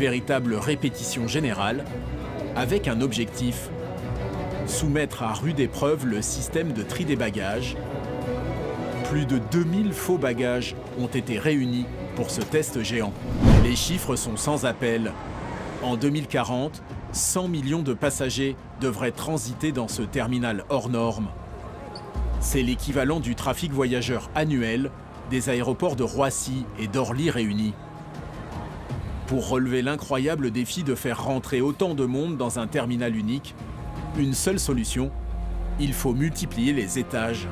véritable répétition générale, avec un objectif: soumettre à rude épreuve le système de tri des bagages. Plus de 2000 faux bagages ont été réunis pour ce test géant. Les chiffres sont sans appel. En 2040, 100 millions de passagers devraient transiter dans ce terminal hors norme. C'est l'équivalent du trafic voyageur annuel des aéroports de Roissy et d'Orly réunis. Pour relever l'incroyable défi de faire rentrer autant de monde dans un terminal unique, une seule solution: il faut multiplier les étages.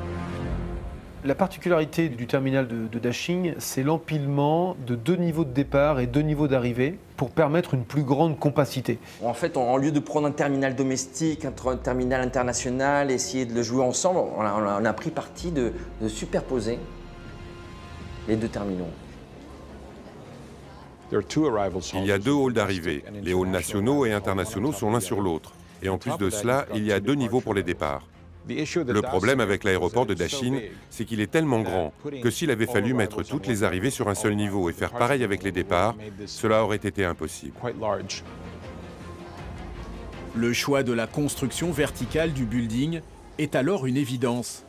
La particularité du terminal de Daching, c'est l'empilement de 2 niveaux de départ et 2 niveaux d'arrivée pour permettre une plus grande compacité. En fait, en lieu de prendre un terminal domestique, un terminal international, essayer de le jouer ensemble, on a pris parti de superposer les deux terminaux. Il y a 2 halls d'arrivée. Les halls nationaux et internationaux sont l'un sur l'autre. Et en plus de cela, il y a 2 niveaux pour les départs. Le problème avec l'aéroport de Daching, c'est qu'il est tellement grand que s'il avait fallu mettre toutes les arrivées sur un seul niveau et faire pareil avec les départs, cela aurait été impossible. Le choix de la construction verticale du building est alors une évidence.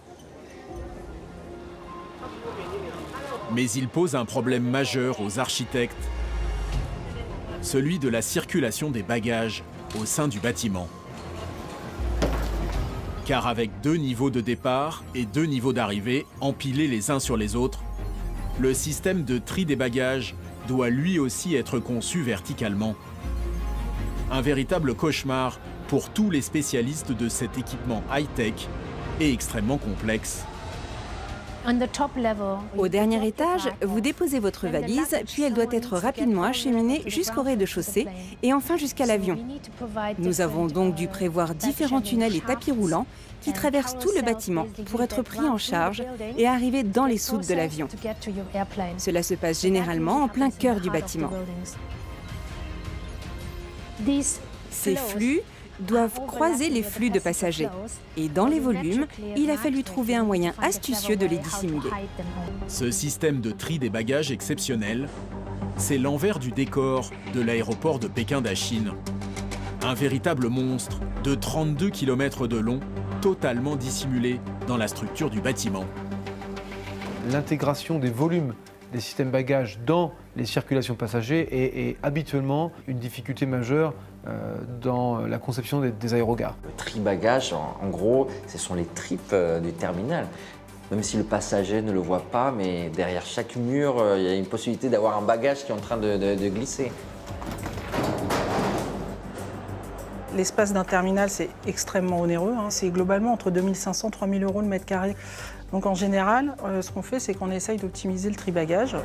Mais il pose un problème majeur aux architectes, celui de la circulation des bagages au sein du bâtiment. Car avec 2 niveaux de départ et 2 niveaux d'arrivée empilés les uns sur les autres, le système de tri des bagages doit lui aussi être conçu verticalement. Un véritable cauchemar pour tous les spécialistes de cet équipement high-tech et extrêmement complexe. Au dernier étage, vous déposez votre valise, puis elle doit être rapidement acheminée jusqu'au rez-de-chaussée et enfin jusqu'à l'avion. Nous avons donc dû prévoir différents tunnels et tapis roulants qui traversent tout le bâtiment pour être pris en charge et arriver dans les soutes de l'avion. Cela se passe généralement en plein cœur du bâtiment. Ces flux doivent croiser les flux de passagers. Et dans les volumes, il a fallu trouver un moyen astucieux de les dissimuler. Ce système de tri des bagages exceptionnel, c'est l'envers du décor de l'aéroport de Pékin-Dachine. Un véritable monstre de 32 km de long, totalement dissimulé dans la structure du bâtiment. L'intégration des volumes des systèmes bagages dans les circulations passagers est habituellement une difficulté majeure dans la conception des aérogares. Le tri-bagage, en gros, ce sont les tripes du terminal. Même si le passager ne le voit pas, mais derrière chaque mur, il y a une possibilité d'avoir un bagage qui est en train de glisser. L'espace d'un terminal, c'est extrêmement onéreux. C'est globalement entre 2 500 et 3 000 € le mètre carré. Donc en général, ce qu'on fait, c'est qu'on essaye d'optimiser le tri-bagage.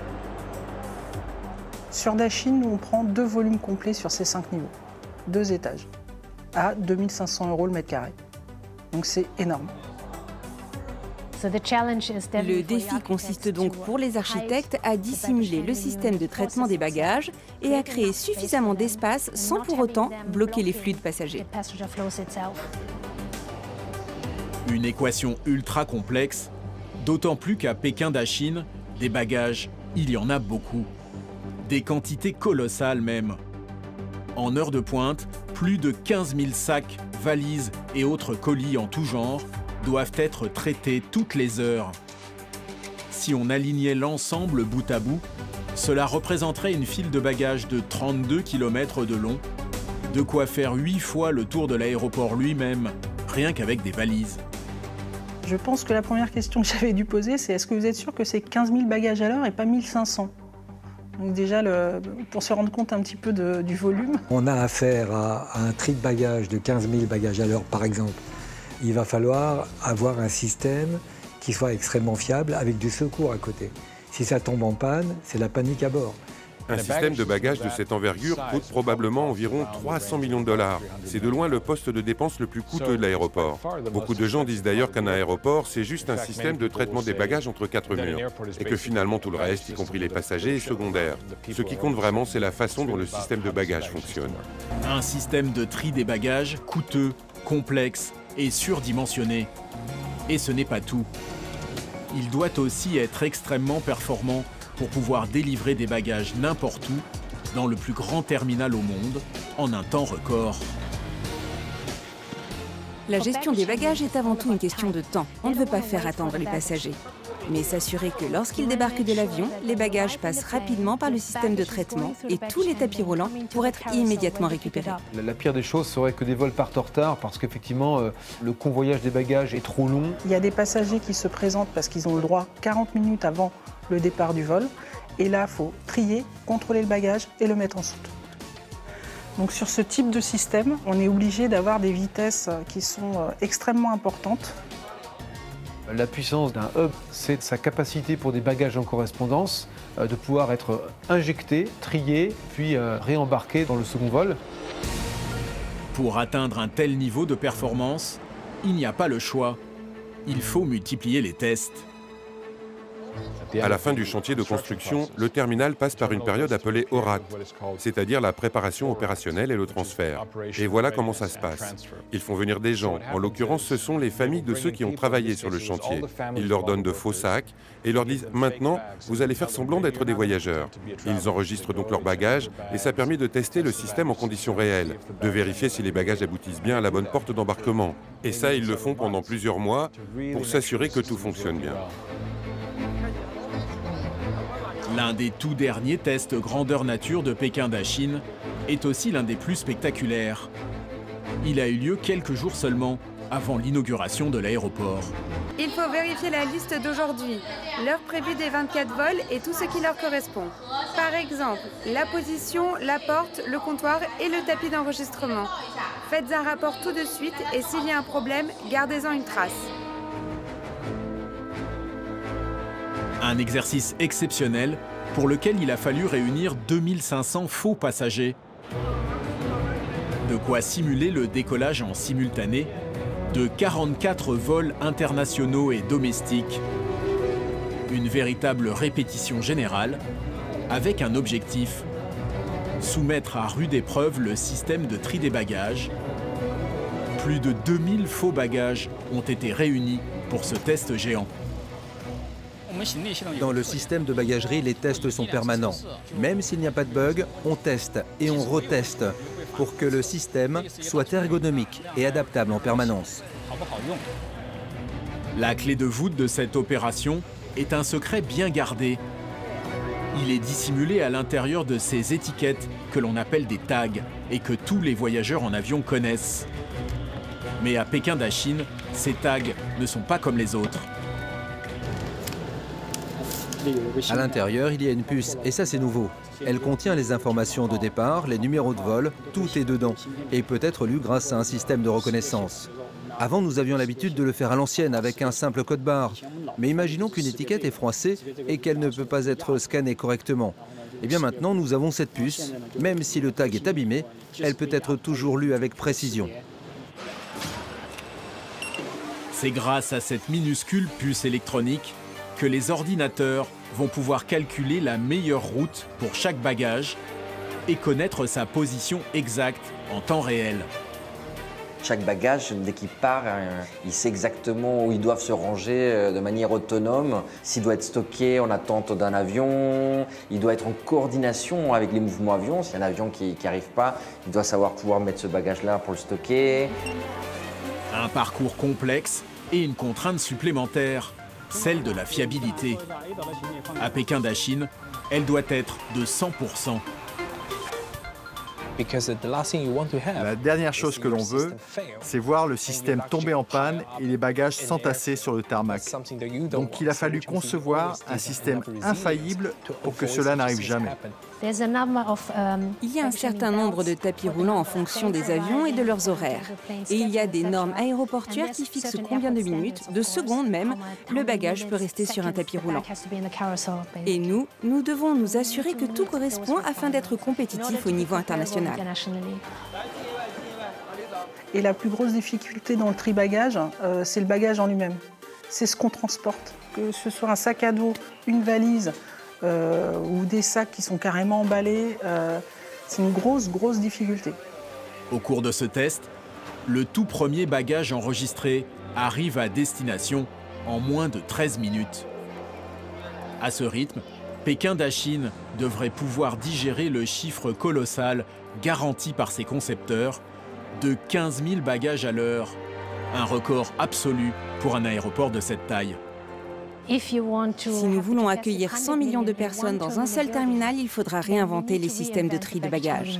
Sur Daching, nous, on prend 2 volumes complets sur ces 5 niveaux. 2 étages, à 2 500 € le mètre carré. Donc c'est énorme. Le défi consiste donc pour les architectes à dissimuler le système de traitement des bagages et à créer suffisamment d'espace sans pour autant bloquer les flux de passagers. Une équation ultra complexe, d'autant plus qu'à Pékin-Dachine, des bagages, il y en a beaucoup. Des quantités colossales même. En heure de pointe, plus de 15 000 sacs, valises et autres colis en tout genre doivent être traités toutes les heures. Si on alignait l'ensemble bout à bout, cela représenterait une file de bagages de 32 km de long, de quoi faire 8 fois le tour de l'aéroport lui-même, rien qu'avec des valises. Je pense que la première question que j'avais dû poser, c'est est-ce que vous êtes sûr que c'est 15 000 bagages à l'heure et pas 1500 ? Donc déjà, pour se rendre compte un petit peu du volume. On a affaire à un tri de bagages de 15 000 bagages à l'heure, par exemple. Il va falloir avoir un système qui soit extrêmement fiable avec du secours à côté. Si ça tombe en panne, c'est la panique à bord. Un système de bagages de cette envergure coûte probablement environ 300 millions de $. C'est de loin le poste de dépense le plus coûteux de l'aéroport. Beaucoup de gens disent d'ailleurs qu'un aéroport, c'est juste un système de traitement des bagages entre 4 murs. Et que finalement tout le reste, y compris les passagers, est secondaire. Ce qui compte vraiment, c'est la façon dont le système de bagages fonctionne. Un système de tri des bagages coûteux, complexe et surdimensionné. Et ce n'est pas tout. Il doit aussi être extrêmement performant pour pouvoir délivrer des bagages n'importe où, dans le plus grand terminal au monde en un temps record. La gestion des bagages est avant tout une question de temps. On ne veut pas faire attendre les passagers, mais s'assurer que lorsqu'ils débarquent de l'avion, les bagages passent rapidement par le système de traitement et tous les tapis roulants pour être immédiatement récupérés. La pire des choses serait que des vols partent en retard parce qu'effectivement, le convoyage des bagages est trop long. Il y a des passagers qui se présentent parce qu'ils ont le droit 40 minutes avant le départ du vol. Et là, il faut trier, contrôler le bagage et le mettre en soute. Donc sur ce type de système, on est obligé d'avoir des vitesses qui sont extrêmement importantes. La puissance d'un hub, c'est sa capacité pour des bagages en correspondance de pouvoir être injectés, triés, puis réembarqués dans le second vol. Pour atteindre un tel niveau de performance, il n'y a pas le choix. Il faut multiplier les tests. À la fin du chantier de construction, le terminal passe par une période appelée ORAT, c'est-à-dire la préparation opérationnelle et le transfert. Et voilà comment ça se passe. Ils font venir des gens, en l'occurrence ce sont les familles de ceux qui ont travaillé sur le chantier. Ils leur donnent de faux sacs et leur disent « Maintenant, vous allez faire semblant d'être des voyageurs ». Ils enregistrent donc leurs bagages et ça permet de tester le système en conditions réelles, de vérifier si les bagages aboutissent bien à la bonne porte d'embarquement. Et ça, ils le font pendant plusieurs mois pour s'assurer que tout fonctionne bien. L'un des tout derniers tests grandeur nature de Pékin Dachine est aussi l'un des plus spectaculaires. Il a eu lieu quelques jours seulement avant l'inauguration de l'aéroport. Il faut vérifier la liste d'aujourd'hui, l'heure prévue des 24 vols et tout ce qui leur correspond. Par exemple, la position, la porte, le comptoir et le tapis d'enregistrement. Faites un rapport tout de suite et s'il y a un problème, gardez-en une trace. Un exercice exceptionnel pour lequel il a fallu réunir 2500 faux passagers. De quoi simuler le décollage en simultané de 44 vols internationaux et domestiques. Une véritable répétition générale avec un objectif: soumettre à rude épreuve le système de tri des bagages. Plus de 2000 faux bagages ont été réunis pour ce test géant. Dans le système de bagagerie, les tests sont permanents. Même s'il n'y a pas de bug, on teste et on reteste pour que le système soit ergonomique et adaptable en permanence. La clé de voûte de cette opération est un secret bien gardé. Il est dissimulé à l'intérieur de ces étiquettes que l'on appelle des tags et que tous les voyageurs en avion connaissent. Mais à Pékin Dachine, ces tags ne sont pas comme les autres. À l'intérieur, il y a une puce, et ça c'est nouveau. Elle contient les informations de départ, les numéros de vol, tout est dedans, et peut être lu grâce à un système de reconnaissance. Avant, nous avions l'habitude de le faire à l'ancienne, avec un simple code barre. Mais imaginons qu'une étiquette est froissée et qu'elle ne peut pas être scannée correctement. Et bien maintenant, nous avons cette puce. Même si le tag est abîmé, elle peut être toujours lue avec précision. C'est grâce à cette minuscule puce électronique que les ordinateurs vont pouvoir calculer la meilleure route pour chaque bagage et connaître sa position exacte en temps réel. Chaque bagage, dès qu'il part, il sait exactement où ils doivent se ranger de manière autonome. S'il doit être stocké en attente d'un avion, il doit être en coordination avec les mouvements avions. S'il y a un avion qui n'arrive pas, il doit savoir pouvoir mettre ce bagage-là pour le stocker. Un parcours complexe et une contrainte supplémentaire, celle de la fiabilité. À Pékin Dachine, elle doit être de 100%. La dernière chose que l'on veut, c'est voir le système tomber en panne et les bagages s'entasser sur le tarmac. Donc il a fallu concevoir un système infaillible pour que cela n'arrive jamais. Il y a un certain nombre de tapis roulants en fonction des avions et de leurs horaires. Et il y a des normes aéroportuaires qui fixent combien de minutes, de secondes même, le bagage peut rester sur un tapis roulant. Et nous devons nous assurer que tout correspond afin d'être compétitif au niveau international. Et la plus grosse difficulté dans le tri-bagage, c'est le bagage en lui-même. C'est ce qu'on transporte. Que ce soit un sac à dos, une valise ou des sacs qui sont carrément emballés, c'est une grosse difficulté. Au cours de ce test, le tout premier bagage enregistré arrive à destination en moins de 13 minutes. À ce rythme, Pékin Dachine devrait pouvoir digérer le chiffre colossal garanti par ses concepteurs de 15 000 bagages à l'heure, un record absolu pour un aéroport de cette taille. Si nous voulons accueillir 100 millions de personnes dans un seul terminal, il faudra réinventer les systèmes de tri de bagages.